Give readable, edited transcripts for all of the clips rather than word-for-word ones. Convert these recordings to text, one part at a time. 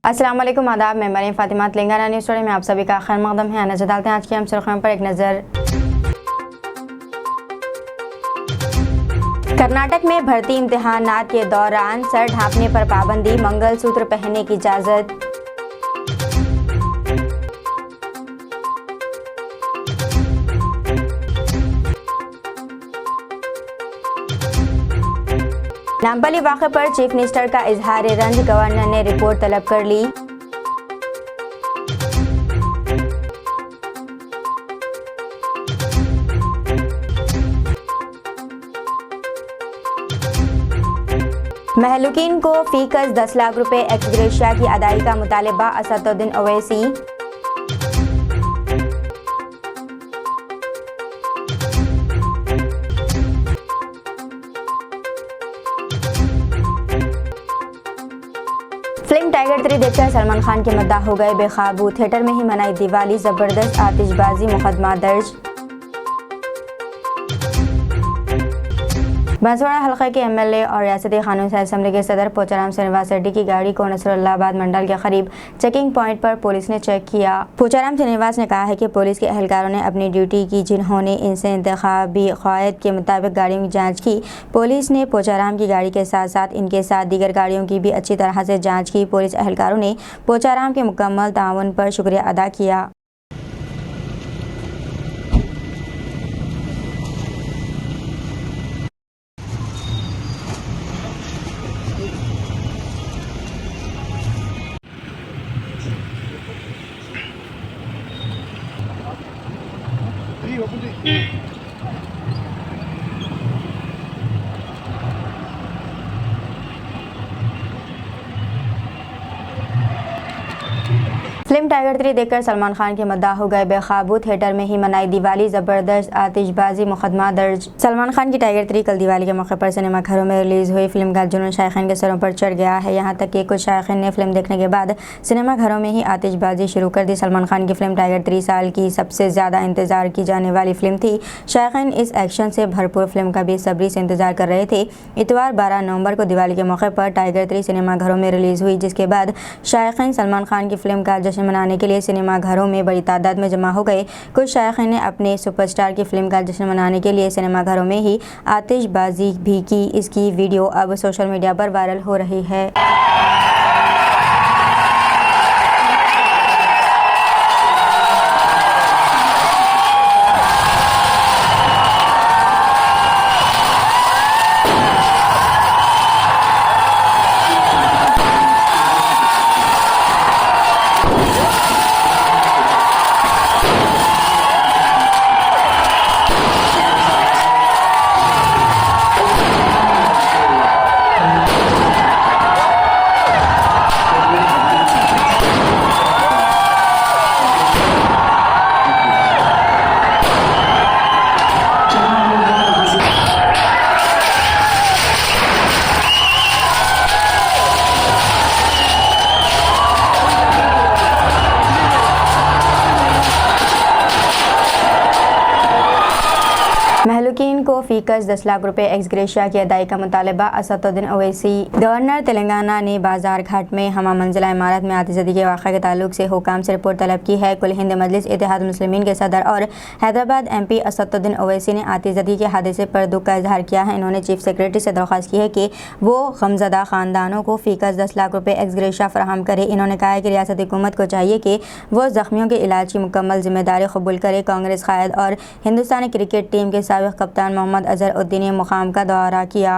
अस्सलाम वालेकुम, आदाब। मैं मरीम फातिमा। तेलंगाना न्यूज़ टुडे में आप सभी का खैर मकदम है। नजर डालते हैं आज की हम सुर्खियों पर एक नज़र। कर्नाटक में भर्ती इम्तिहानात के दौरान सर ढांपने पर पाबंदी, मंगलसूत्र पहनने की इजाज़त। नामपल्ली वाक़े पर चीफ मिनिस्टर का इजहार रंज, गवर्नर ने रिपोर्ट तलब कर ली। महलूकीन को फीकस 10 लाख रुपए एक्स ग्रेशिया की अदायगी का मुतालबा, असदुद्दीन ओवैसी। फिल्म टाइगर 3 देखकर सलमान खान के मद्दाह हो गए बेकाबू, थिएटर में ही मनाई दिवाली, जबरदस्त आतिशबाजी, मुकदमा दर्ज। बांसवाड़ा हल्के के एमएलए और रियासती कानून साज असम्बली के सदर पोचाराम श्रीनिवास रेड्डी की गाड़ी को नसरुल्लाबाद मंडल के करीब चेकिंग पॉइंट पर पुलिस ने चेक किया। पोचाराम श्रीनिवास ने कहा है कि पुलिस के एहलकारों ने अपनी ड्यूटी की, जिन्होंने इनसे इंतखाबी क़वायद के मुताबिक गाड़ियों की जाँच की। पुलिस ने पोचाराम की गाड़ी के साथ साथ इनके साथ दीगर गाड़ियों की भी अच्छी तरह से जाँच की। पुलिस एहलकारों ने पोचाराम के मुकम्मल ताउन पर शुक्रिया अदा किया। फिल्म टाइगर 3 देखकर सलमान खान के मद्दाह हो गए बेकाबू, थिएटर में ही मनाई दिवाली, जबरदस्त आतिशबाजी, मुकदमा दर्ज। सलमान खान की टाइगर 3 कल दिवाली के मौके पर सिनेमा घरों में रिलीज हुई। फिल्म का जुनून शायकीन के सरों पर चढ़ गया है, यहाँ तक कि कुछ शायकीन ने फिल्म देखने के बाद सिनेमा घरों में ही आतिशबाजी शुरू कर दी। सलमान खान की फिल्म टाइगर 3 साल की सबसे ज़्यादा इंतजार की जाने वाली फिल्म थी। शायकीन इस एक्शन से भरपूर फिल्म का बेसब्री से इंतजार कर रहे थे। इतवार 12 नवंबर को दिवाली के मौके पर टाइगर 3 सिनेमा घरों में रिलीज हुई, जिसके बाद शायकीन सलमान खान की फिल्म का जश्न मनाने के लिए सिनेमा घरों में बड़ी तादाद में जमा हो गए। कुछ शायकीन ने अपने सुपरस्टार की फिल्म का जश्न मनाने के लिए सिनेमा घरों में ही आतिशबाजी भी की। इसकी वीडियो अब सोशल मीडिया पर वायरल हो रही है। महलूकीन को फीकस 10 लाख रुपए एक्स ग्रेशिया की अदायगी का मुतालबा, असदुद्दीन ओवैसी। गवर्नर तेलंगाना ने बाजार घाट में हमा मंजिला इमारत में आतिशबाजी के वाक़े के ताल्लुक से हुकाम से रिपोर्ट तलब की है। कुल हिंद मजलिस इत्तेहाद मुस्लिमीन के सदर और हैदराबाद MP असदुद्दीन ओवैसी ने आतिशबाजी के हादसे पर दुख का इजहार किया है। इन्होंने चीफ सेक्रेटरी से दरख्वास्त की है कि वो गमज़दा ख़ानदानों को फीकस 10 लाख रुपए एक्स ग्रेशिया फराहम करे। इन्होंने कहा है कि रियासती हुकूमत को चाहिए कि वो ज़ख्मियों के इलाज की मुकम्मल जिम्मेदारी कबूल करे। कांग्रेस कायद और हिंदुस्तानी क्रिकेट टीम के साबिक़ कप्तान मोहम्मद अजहरुद्दीन ने मुकाम का दौरा किया।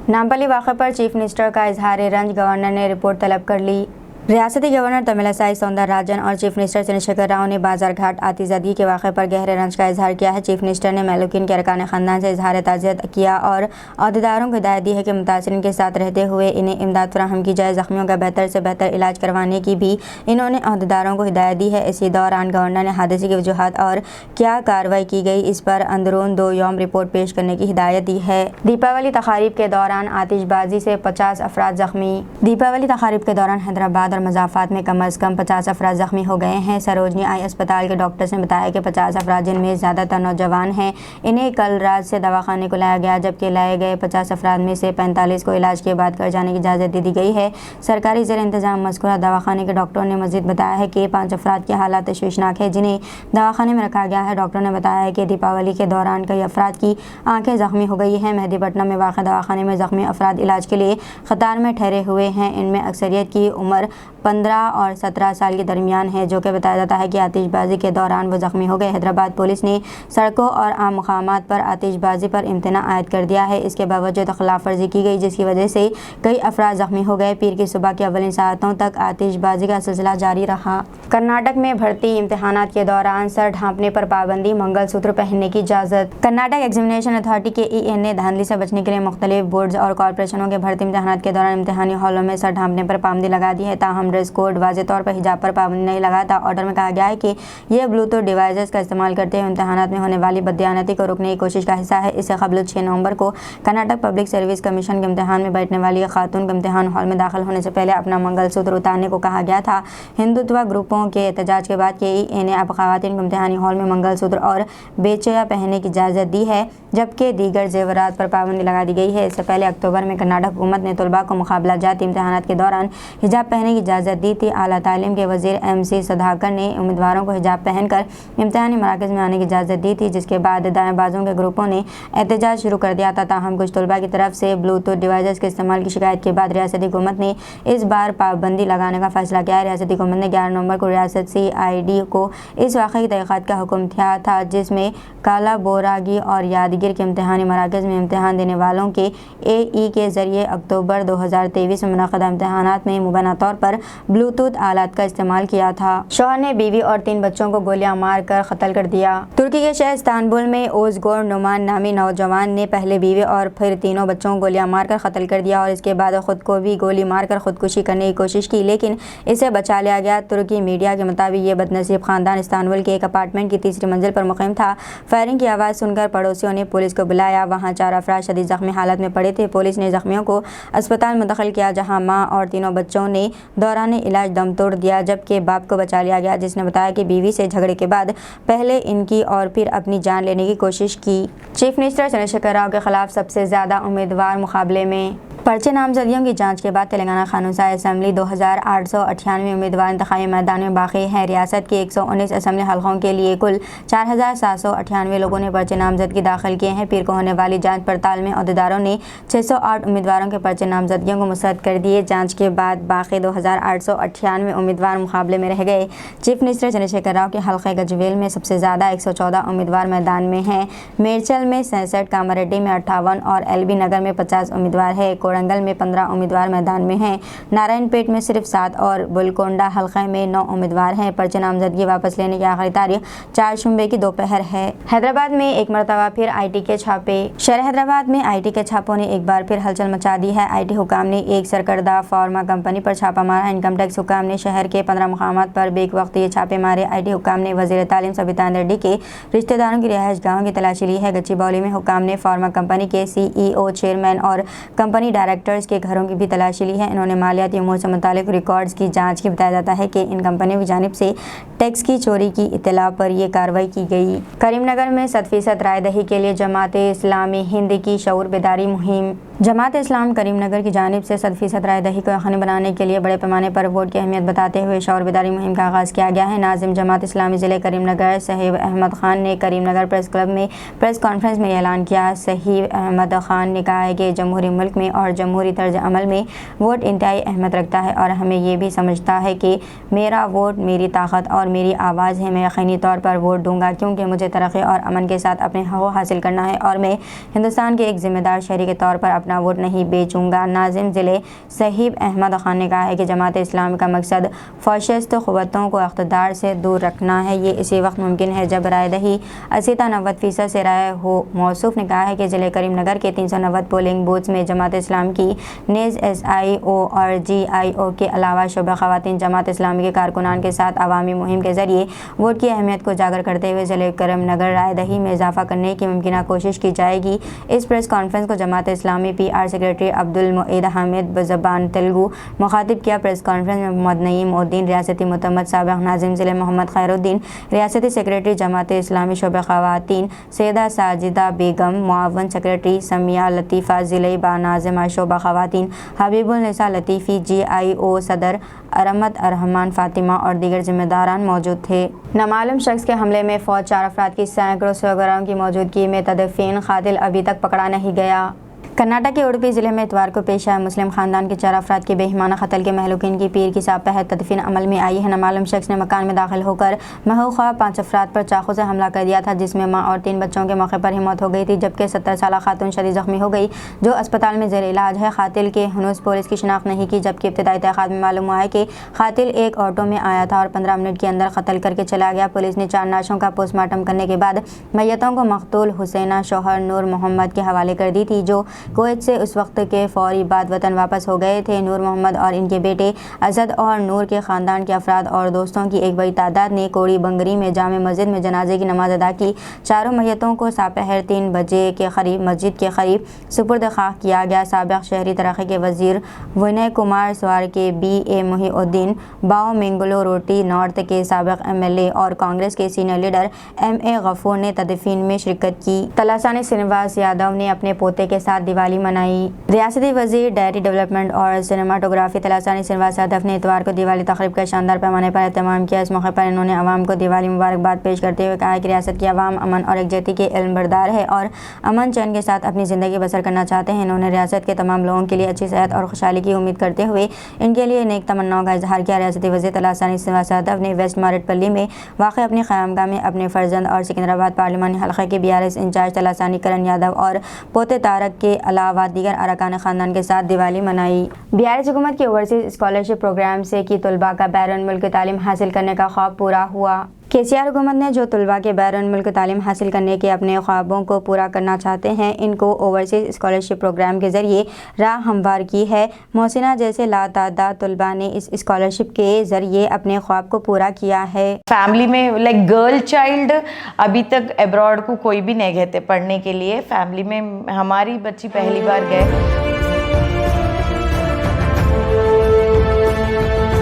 नामपल्ली वाक़े पर चीफ मिनिस्टर का इजहार रंज, गवर्नर ने रिपोर्ट तलब कर ली। रियासती गवर्नर तमिलिसाई सौंदरराजन और चीफ मिनिस्टर चंद्रशेखर राव ने बाजार घाट आतिशबाजी के वाक़े पर गहरे रंज का इजहार किया है। चीफ मिनिस्टर ने महलूकीन के अरकान ख़ानदान से इजहार ताज़ियत किया और अहदेदारों को हिदायत दी है कि मुतासिरीन के साथ रहते हुए इन्हें इमदाद फराहम की जाए। ज़ख्मियों का बेहतर से बेहतर इलाज करवाने की भी इन्होंने अहदेदारों को हिदायत दी है। इसी दौरान गवर्नर ने हादसे की वजूहात और क्या कार्रवाई की गई, इस पर अंदरून 2 यौम रिपोर्ट पेश करने की हिदायत दी है। दीपावली तकारीब के दौरान आतिशबाजी से 50 अफराद जख्मी। दीपावली तकारीब के दौरान हैदराबाद और मज़ाफ़ात में कम अज़ कम 50 अफराद ज़ख्मी हो गए हैं। सरोजनी आई अस्पताल के डॉक्टर्स ने बताया कि 50 अफराद जिनमें ज़्यादातर नौजवान हैं, इन्हें कल रात से दवाखाने को लाया गया, जबकि लाए गए 50 अफराद में से 45 को इलाज के बाद घर जाने की इजाज़त दे दी गई है। सरकारी ज़ेर इंतज़ाम मज़कूरा दवाखाने के डॉक्टरों ने मज़ीद बताया है कि 5 अफराद की हालत तशवीशनाक है, जिन्हें दवाखाने में रखा गया है। डॉक्टरों ने बताया है कि दीपावली के दौरान कई अफराद की आंखें ज़ख्मी हो गई हैं। मेहदीपट्टनम में वाक़ दवाखाने में ज़ख्मी अफराद इलाज के लिए कतार में ठहरे हुए हैं। इनमें अक्सरियत की उम्र 15 और 17 साल के दरमियान है, जो कि बताया जाता है कि आतिशबाजी के दौरान वो ज़ख्मी हो गए। हैदराबाद पुलिस ने सड़कों और आम मुकामात पर आतिशबाजी पर इम्तना आयद कर दिया है। इसके बावजूद खिलाफ वर्जी की गई, जिसकी वजह से कई अफराद ज़ख्मी हो गए। पीर की सुबह की अवलिन सातों तक आतिशबाजी का सिलसिला जारी रहा। कर्नाटक में भर्ती इम्तहानात के दौरान सर ढांपने पर पाबंदी, मंगलसूत्र पहनने की इजाज़त। कर्नाटक एग्जामिनेशन अथॉरिटी KEN ने धांधली से बचने के लिए मुख्तलिफ बोर्ड्स और कॉरपोरेशनों के भर्ती इम्तहानात के दौरान इम्तहानी हॉलों में सर ढांपने पर पाबंदी लगा दी है। ताहम ड्रेस कोड, वाज़े तौर पर हिजाब पर पाबंदी नहीं लगाता। ऑर्डर में कहा गया है कि यह ब्लूटूथ डिवाइसेस का इस्तेमाल करते हुए इम्तहानात में होने वाली बददियानती को रोकने की कोशिश का हिस्सा है। इससे कबल 6 नवंबर को कर्नाटक पब्लिक सर्विस कमीशन के इम्तहान में बैठने वाली खातून को इम्तहान हॉल में दाखिल होने से पहले अपना मंगलसूत्र उतारने को कहा गया था। हिंदुत्व ग्रुपों के एहतजाज के बाद KEN ने अब खवातीन को इम्तहानी हॉल में मंगलसूत्र और बेचया पहनने की इजाज़त दी है, जबकि दीगर जेवरात पर पाबंदी लगा दी गई है। इससे पहले अक्टूबर में कर्नाटक हुकूमत ने तलबा को मुकाबला जाती इम्तहानात के दौरान हिजाब पहनने की इजाज़त दी थी। आला तालीम के वज़ीर MC सदाकर ने उम्मीदवारों को हिजाब पहनकर इम्तहानी मराकज़ में आने की इजाज़त दी थी, जिसके बाद दाएंबाजों के ग्रुपों ने एहतजाज शुरू कर दिया था। ताहम कुछ तलबा की तरफ से ब्लूटूथ डिवाइसेस के इस्तेमाल की शिकायत के बाद रियासती हुकूमत ने इस बार पाबंदी लगाने का फैसला किया है। रियासती हुकूमत ने 11 नवंबर को रियासत CID को इस वाक़े की तहक़ीक़ात का हुक्म दिया था, जिसमें काला बोरागी और यादगीर के इम्तहानी मराकज़ में इम्तहान देने वालों के AE के ज़रिए अक्टूबर 2023 में मुनक़दा इम्तहानात में मुबैना तौर पर ब्लूटूथ आलात का इस्तेमाल किया था। शौहर ने बीवी और 3 बच्चों को गोलियां मार कर कत्ल कर दिया। तुर्की के शहर इस्तांबुल में ओज़गोर नुमान नामी नौजवान ने पहले बीवी और फिर तीनों बच्चों को गोलियां मारकर कत्ल कर दिया और इसके बाद खुद को भी गोली मारकर खुदकुशी करने की कोशिश की, लेकिन इसे बचा लिया गया। तुर्की मीडिया के मुताबिक ये बदनसीब खानदान इस्तांबुल के एक अपार्टमेंट की 3री मंजिल पर मुक़ीम था। फायरिंग की आवाज़ सुनकर पड़ोसियों ने पुलिस को बुलाया। वहाँ 4 अफराद शदीद ज़ख्मी हालत में पड़े थे। पुलिस ने ज़ख्मियों को अस्पताल मुंतकिल किया, जहाँ माँ और तीनों बच्चों ने दौरान इलाज दम तोड़ दिया, जबकि बाप को बचा लिया गया, जिसने बताया कि बीवी से झगड़े के बाद पहले इनकी और फिर अपनी जान लेने की कोशिश की। चीफ मिनिस्टर चंद्रशेखर राव के खिलाफ सबसे ज़्यादा उम्मीदवार मुकाबले में। पर्चे नामजदगियों की जांच के बाद तेलंगाना क़ानून-साज़ असेंबली 2898 उम्मीदवार इंतखाबी मैदान में बाकी हैं। रियासत के 119 असेंबली हलकों के लिए कुल 4798 लोगों ने पर्चे नामजदगी दाखिल किए हैं। पीर को होने वाली जांच पड़ताल में अहदेदारों ने 608 उम्मीदवारों के पर्चे नामजदगियों को मुस्तरद कर दिए। जांच के बाद बाकी 2898 उम्मीदवार मुकाबले में रह गए। चीफ मिनिस्टर चंद्रशेखर राव के हल्के गजवेल में सबसे ज़्यादा 114 उम्मीदवार मैदान में हैं। मेरचल में 67, कामारेड्डी में 58 और LB नगर में 50 उम्मीदवार है। कोरंगल में 15 उम्मीदवार मैदान में हैं। नारायणपेट में सिर्फ 7 और बुलकोंडा हल्के में 9 उम्मीदवार हैं। पर्चे नामजदगी वापस लेने की आखिरी तारीख 4 शुंबे की दोपहर है। हैदराबाद में एक मरतबा फिर IT के छापे। शहर हैदराबाद में IT के छापों ने एक बार फिर हलचल मचा दी है। IT हुकाम ने एक सरकर्दा फार्मा कंपनी पर छापा मारा। इनकम टैक्स हुकाम ने शहर के 15 मुकामात पर बेवक्त ये छापे मारे। IT हुकाम ने वज़ीर तालीम सबिता रेड्डी के रिश्तेदारों की रिहाइश गाहों की तलाशी ली है। गच्चीबौली में हुकाम ने फार्मा कंपनी के CEO, चेयरमैन और कंपनी डायरेक्टर्स के घरों की भी तलाशी ली है। इन्होंने मालियाती उमूर से मुतालिक रिकॉर्ड्स की जांच की। बताया जाता है कि इन कंपनियों की जानिब से टैक्स की चोरी की इत्तला पर यह कार्रवाई की गई। करीमनगर में 100% राय दही के लिए जमात इस्लामी हिंद की शऊर बेदारी मुहिम। जमात इस्लाम करीमनगर की जानिब से 100% राय दही को यकीनी बनाने के लिए बड़े पैमाने पर वोट की अहमियत बताते हुए शऊर बेदारी मुहिम का आगाज़ किया गया है। नाज़िम जमात इस्लामी ज़िले करीमनगर सहीब अहमद खान ने करीमनगर प्रेस क्लब में प्रेस कॉन्फ्रेंस में ऐलान किया। सहीब अहमद खान ने कहा है कि जमहूरी मुल्क में और जमहूरी तर्ज अमल में वोट इंतहाई अहमियत रखता है और हमें ये भी समझता है कि मेरा वोट मेरी ताकत और मेरी आवाज़ है। मैं यकीनी तौर पर वोट दूंगा क्योंकि मुझे तरक्की और अमन के साथ अपने हक़ हासिल करना है और मैं हिंदुस्तान के एक ज़िम्मेदार शहरी के तौर पर अपना वोट नहीं बेचूंगा। नाज़िम ज़िले सहीब अहमद खान ने कहा है कि जमात इस्लामी का मकसद फ़ाशिस्ट क़ुव्वतों को इक़्तिदार से दूर रखना है। ये इसी वक्त मुमकिन है जब राय दही 80-90% से राय हो। मौसूफ़ ने कहा है कि ज़िले करीमनगर के 390 पोलिंग बूथ्स में जमात इस्लाम की नेज़ SIO और GIO के अलावा शुबा ख़वातीन जमात इस्लामी के कारकुनान के साथ अवामी मुहिम के ज़रिए वोट की अहमियत को उजागर करते हुए ज़िले करीमनगर राय दही में इजाफ़ा करने की मुमकिन कोशिश की जाएगी। इस प्रेस कॉन्फ्रेंस को जमात इस्लामी PR सेक्रेटरी अब्दुल मुईद हामिद बज़बान तेलुगु मुखातिब किया। प्रेस कॉन्फ्रेंस में मोहम्मद नईम उद्दीन रियासती मुतम्मद साबिक़ नाज़िम ज़िले, मोहम्मद खैरुद्दीन रियासती सेक्रेटरी जमात इस्लामी शोबे ख़वातीन, सैयदा साजिदा बेगम मुआवन सेक्रेटरी, समिया लतीफ़ा ज़िले बानाज़िमा शोबा ख़वातीन, हबीबुल निसा लतीफ़ी GIO सदर, अरमत रहमान फ़ातिमा और दीगर जिम्मेदारान मौजूद थे। नामालूम शख्स के हमले में फ़ौज 4 अफराद की सैकड़ों सगरों की मौजूदगी में तदफ़ीन, क़ातिल अभी तक पकड़ा नहीं गया। कर्नाटक के उडुपी ज़िले में इतवार को पेश आए मुस्लिम खानदान के 4 अफराद के बेईमाना कत्ल के महलूकीन की पीर की सापह तदफीन अमल में आई है। नामालूम शख्स ने मकान में दाखिल होकर महूखा 5 अफराद पर चाकू से हमला कर दिया था, जिसमें मां और 3 बच्चों के मौके पर ही मौत हो गई थी, जबकि 70 साला खातून शदीद ज़ख्मी हो गई जो अस्पताल में ज़ेर इलाज है। कातिल के हनूज़ पुलिस की शिनाख्त नहीं की, जबकि इब्तिदाई तहक़ीक़ात में मालूम हुआ है कि कातिल एक ऑटो में आया था और 15 मिनट के अंदर कत्ल करके चला गया। पुलिस ने 4 नाशों का पोस्टमार्टम करने के बाद मैयतों को मक़तूल हुसैना शौहर नूर मोहम्मद के हवाले कर दी थी, जो कुवैत से उस वक्त के फौरी बाद वतन वापस हो गए थे। नूर मोहम्मद और इनके बेटे असद और नूर के ख़ानदान के अफराद और दोस्तों की एक बड़ी तादाद ने कोड़ी बंगरी में जामे मस्जिद में जनाजे की नमाज अदा की। चारों मैयतों को सापहर 3 बजे के करीब मस्जिद के करीब सुपुर्द खाक किया गया। साबिक़ शहरी तरक्की के वज़ीर विनय कुमार स्वार के BA मुहीउद्दीन, बाओ मेंगलो रोटी नॉर्थ के साबिक़ MLA और कांग्रेस के सीनियर लीडर MA गफूर ने तदफीन में शिरकत की। तलासानी श्रीनिवास यादव ने अपने पोते के साथ दिवाली मनाई। रियासती वज़ीर डेयरी डेवलपमेंट और सिनेमाटोग्राफी तलासानी श्रीनिवास यादव ने इतवार को दिवाली तक़रीब का शानदार पैमाने पर एहतमाम किया। इस मौके पर इन्होंने अवाम को दिवाली मुबारकबाद पेश करते हुए कहा कि रियासत की अवाम अमन और एकजहती के इल्म बरदार है और अमन चैन के साथ अपनी ज़िंदगी बसर करना चाहते हैं। इन्होंने रियासत के तमाम लोगों के लिए अच्छी सेहत और खुशहाली की उम्मीद करते हुए इनके लिए नेक तमन्नाओं का इजहार किया। रियासती वज़ीर तलासानी श्रीनिवास यादव ने वेस्ट मारेटपल्ली में वाक़ अपनी क़यामगाह में अपने फ़र्जंद और सिकंदराबाद पार्लिमानी हल्के के BRS इंचार्ज तलासानी करण यादव और पोते तारक के अलावा दीगर अरकान ख़ानदान के साथ दिवाली मनाई। BRS हुकूमत की ओवरसीज़ स्कॉलरशिप प्रोग्राम से की तलबा का बैरून मुल्क तालीम हासिल करने का ख्वाब पूरा हुआ। KCR हुकूमत ने जो तलबा के बैरून मुल्क तालीम हासिल करने के अपने ख्वाबों को पूरा करना चाहते हैं, इनको ओवरसीज़ स्कॉलरशिप प्रोग्राम के ज़रिए राह हमवार की है। मोहसिना जैसे लातादाद तलबा ने इस स्कॉलरशिप के ज़रिए अपने ख्वाब को पूरा किया है। फैमिली में लाइक गर्ल चाइल्ड अभी तक अब्रॉड को कोई भी नहीं गए थे पढ़ने के लिए। फैमिली में हमारी बच्ची पहली बार गए।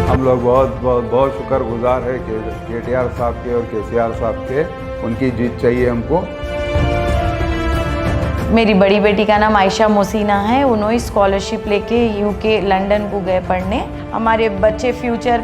हम लोग बहुत शुक्रगुजार है कि KTR साहब के और KCR साहब के, उनकी जीत चाहिए हमको। मेरी बड़ी बेटी का नाम आयशा मोहसिना है। उन्होंने स्कॉलरशिप लेके UK लंदन को गए पढ़ने। हमारे बच्चे फ्यूचर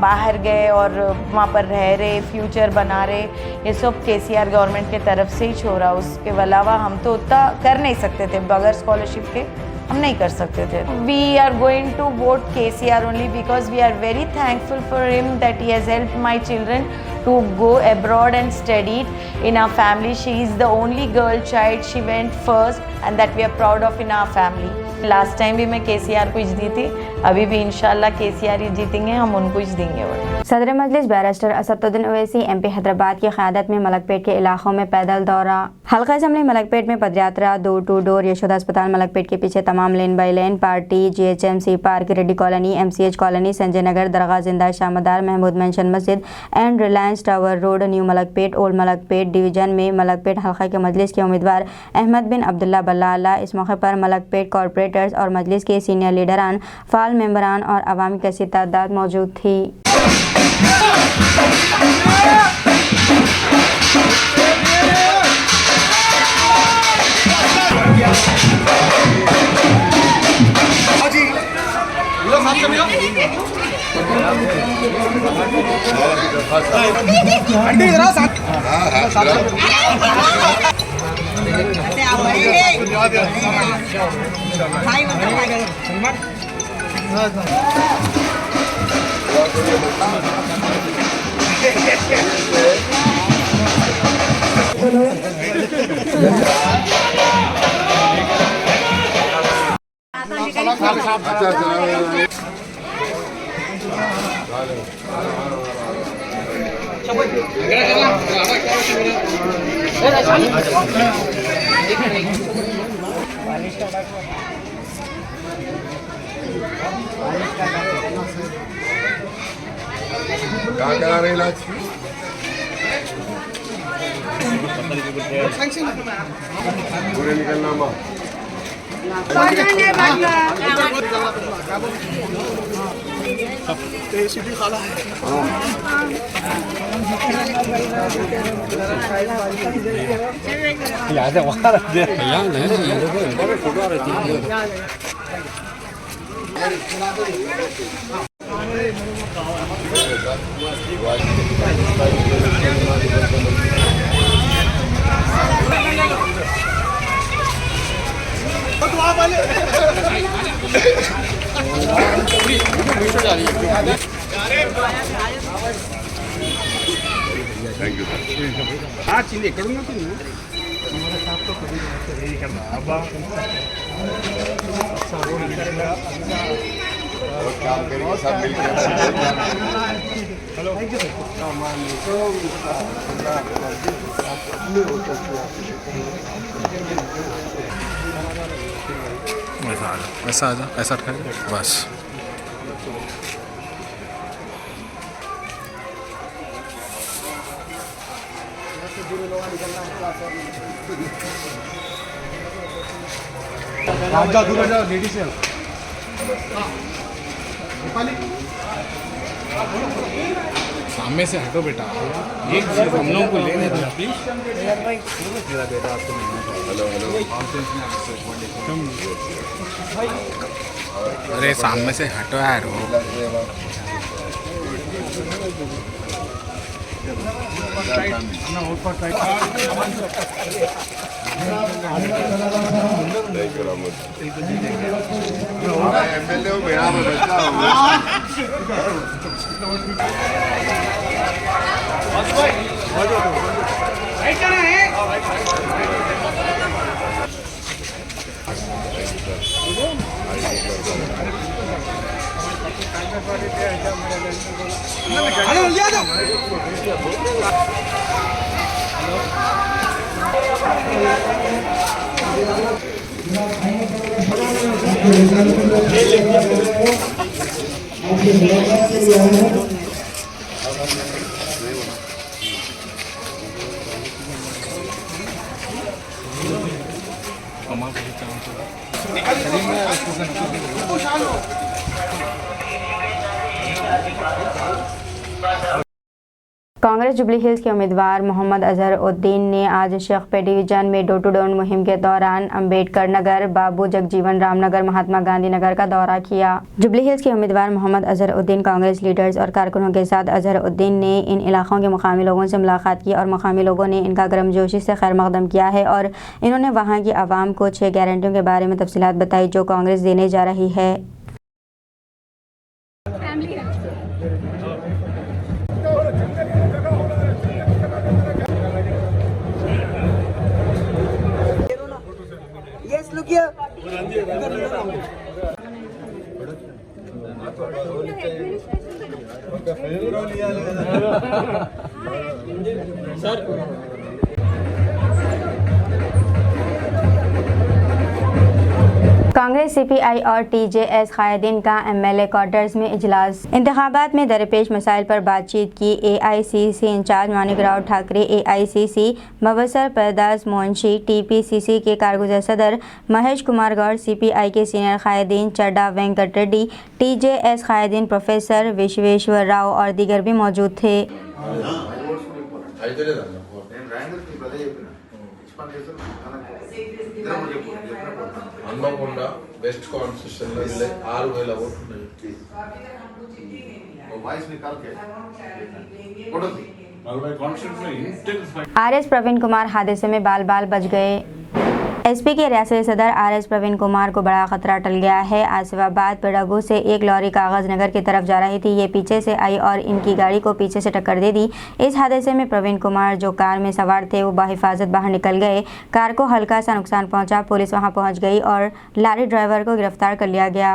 बाहर गए और वहाँ पर रह रहे, फ्यूचर बना रहे। ये सब KCR गवर्नमेंट के तरफ से ही छोड़ा। उसके अलावा हम तो उतना कर नहीं सकते थे, बगैर स्कॉलरशिप के हम नहीं कर सकते थे। We are going to vote KCR only because we are very thankful for him that he has helped my children to go abroad and studied in our family. She is the only girl child. She went first and that we are proud of in our family. Last time भी मैं KCR को ही दी थी, अभी भी इंशाल्लाह KCR ही जीतेंगे, हम उनको ही देंगे वोट। सदर मजलिस बैरिस्टर असदुद्दीन ओवैसी MP हैदराबाद की क़यादत में मलकपेट के इलाकों में पैदल दौरा। हल्का असम्बली मलकपेट में पदयात्रा, डोर टू डोर। यशोदा अस्पताल मलकपेट के पीछे तमाम lane by lane. Party GHMC park, Reddy colony, MCH colony, Sanjay Nagar, Dargah Zinda, शामदार, महमूद मेंशन मस्जिद and Reliance tower road, new Malakpet, old Malakpet division में मलकपेट हल्का के मजलिस के उम्मीदवार अहमद बिन अब्दुल्ला बल्लाला। इस मौके पर मलकपेट कॉरपोरेटर्स और मजलिस के सीनियर लीडरान, फाल मेंबरान और अवाम की कसीर तादाद मौजूद थी। कहाँ करा रहे इलाज? पूरे निकलना माँ। ऐसा आ जा, ऐसा ठहर बस। सामने से हटो बेटा, एक चीज हम लोगों को लेने दो प्लीज। अरे सामने से हटो यार। एमएलए बेड़ा में बैठा कांग्रेस जुबली हिल्स के उम्मीदवार मोहम्मद अजहर उद्दीन ने आज शेखपेट डिवीजन में डोर टू डोर मुहिम के दौरान अंबेडकर नगर, बाबू जगजीवन राम नगर, महात्मा गांधी नगर का दौरा किया। जुबली हिल्स के उम्मीदवार मोहम्मद अजहर उद्दीन कांग्रेस लीडर्स और कारकुनों के साथ अजहर उद्दीन ने इन इलाकों के मुकामी लोगों से मुलाकात की और मुकामी लोगों ने इनका गर्मजोशी से खैर मकदम किया है और इन्होंने वहाँ की आवाम को 6 गारंटियों के बारे में तफसीलात बताई जो कांग्रेस देने जा रही है। कांग्रेस, सीपीआई और टीजेएस कायदीन का एमएलए क्वार्टर्स में इजलास। इंतखाबात में दरपेश मसाइल पर बातचीत की। AICC in-charge Manikrao Thakre, AICC Mubassar परदास मोंशी, टीपीसीसी के कारगुज़र सदर महेश कुमार गौड़, सीपीआई के सीनियर कायदीन चड्डा वेंकट रेड्डी, टीजेएस कायदीन प्रोफेसर विश्वेश्वर राव और दीगर भी मौजूद थे। హన్మకొండ వెస్ట్ కాన్స్టిట్యూషన్ లో 6000 ఓట్లు ఉన్నాయి। आरएस प्रवीण कुमार हादसे में बाल बाल बच गए। एसपी के रियासती सदर आरएस प्रवीण कुमार को बड़ा खतरा टल गया है। आसिफाबाद पिड़गू से एक लॉरी कागज नगर की तरफ जा रही थी। ये पीछे से आई और इनकी गाड़ी को पीछे से टक्कर दे दी। इस हादसे में प्रवीण कुमार जो कार में सवार थे वो बाहिफाजत बाहर निकल गए। कार को हल्का सा नुकसान पहुंचा। पुलिस वहां पहुंच गई और लॉरी ड्राइवर को गिरफ्तार कर लिया गया।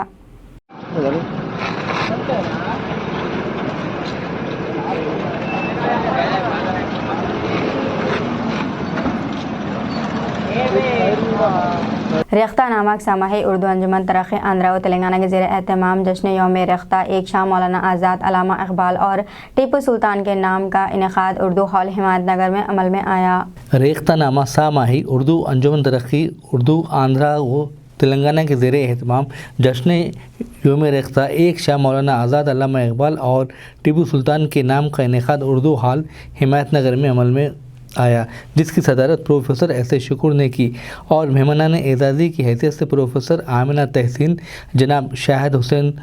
रेख्ता नामक सामाही उर्दू अंजुमन तरक्की आंध्रा व तेलंगाना के ज़ेर एहतमाम जश्न यौम रेख्ता एक शाम मौलाना आज़ाद, अल्लामा इकबाल और टीपू सुल्तान के नाम का इनेकाद उर्दू हॉल हिमायत नगर में अमल में आया। रेख्ता नामा सामाही उर्दू अंजुमन तरक्की उर्दू आंध्रा व तेलंगाना के ज़ेरे एहतमाम जश्न योम रेख्ता एक शाह मौलाना आज़ाद अल्लामा इकबाल और टीपू सुल्तान के नाम का इनेकाद उर्दू हॉल हिमायतनगर में अमल में आया, जिसकी सदारत प्रोफेसर एस शुक्र ने की और मेहमानान एजाज़ी की हैसियत से प्रोफेसर आमिना तहसीन, जनाब शाहिद हुसैन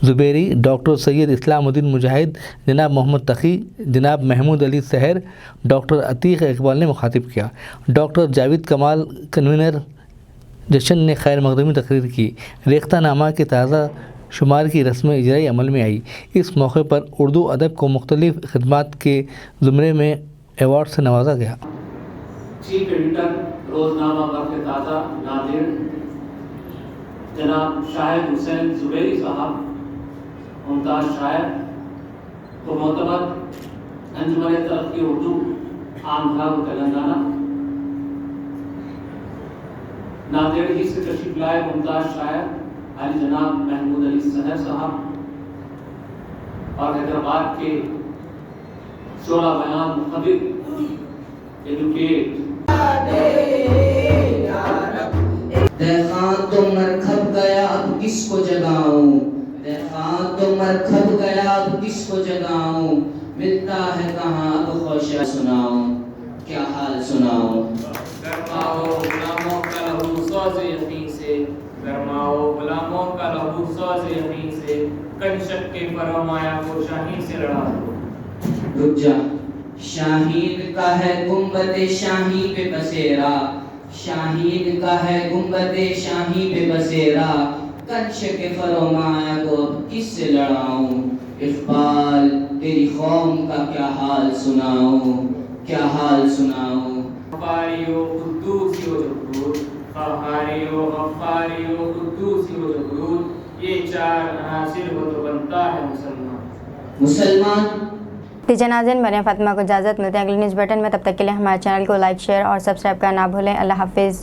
ज़ुबैरी, डॉक्टर सैयद इस्लामुद्दीन मुजाहिद, जनाब मोहम्मद तक़ी, जनाब महमूद अली सहर, डॉक्टर अतीक़ इकबाल ने मुखातिब किया। डॉक्टर जावेद कमाल कन्वीनर जश्न ने खैर मक़दमी तकरीर की। रेख्तानामा के ताज़ा शुमार की रस्म इजराई अमल में आई। इस मौके पर उर्दू अदब को मुख्तलिफ़ खिदमात के ज़ुमरे में एवार्ड से नवाजा गया। चीफ एडिटर रोज़नामा बर्क़ ताज़ा नादिर जनाब शाहिद हुसैन ज़ुबैरी साहब, मुमताज़ शायर को मोतबर अंजुमन तरक्की उर्दू आंध्रा व तेलंगाना, नादिर ही से तशरीफ लाए मुमताज़ शायर अली जनाब महमूद अली सहर साहब और हैदराबाद के शोरा बयान मुखबिर एडुकेट। देखा तो मरखब गया अब किसको जगाऊं, देखा तो मरखब गया अब किसको जगाऊं, मिलता है कहाँ अब ख़ुशियाँ सुनाऊं, क्या हाल सुनाऊं। गरमाओ गुलामों का लहू सौज़े यकीन से, गरमाओ गुलामों का लहू सौज़े यकीन से, कंशक के फरमाया को शाहीन से लड़ा दो। रुक जा, शाहीन का है गुंबद शाही पे बसेरा, शाहीन का है गुंबद शाही पे बसेरा, कंश के फरमाया को अब किससे लड़ाऊं, इक़बाल तेरी कौम का क्या हाल सुनाऊं, क्या हाल सुनाऊं। गफ़ारियो कुद्दूसियो जबरूर, क़हारियो गफ़ारियो कुद्दूसियो जबरूर, ये चार अनासिर हो तो बनता है मुसलमान। दीजिए नाज़रीन, मरियम फातिमा को इजाज़त, मिलते हैं अगले न्यूज़ बुलेटिन में। तब तक के लिए हमारे चैनल को लाइक, शेयर और सब्सक्राइब करना ना भूलें। अल्लाह हाफिज़।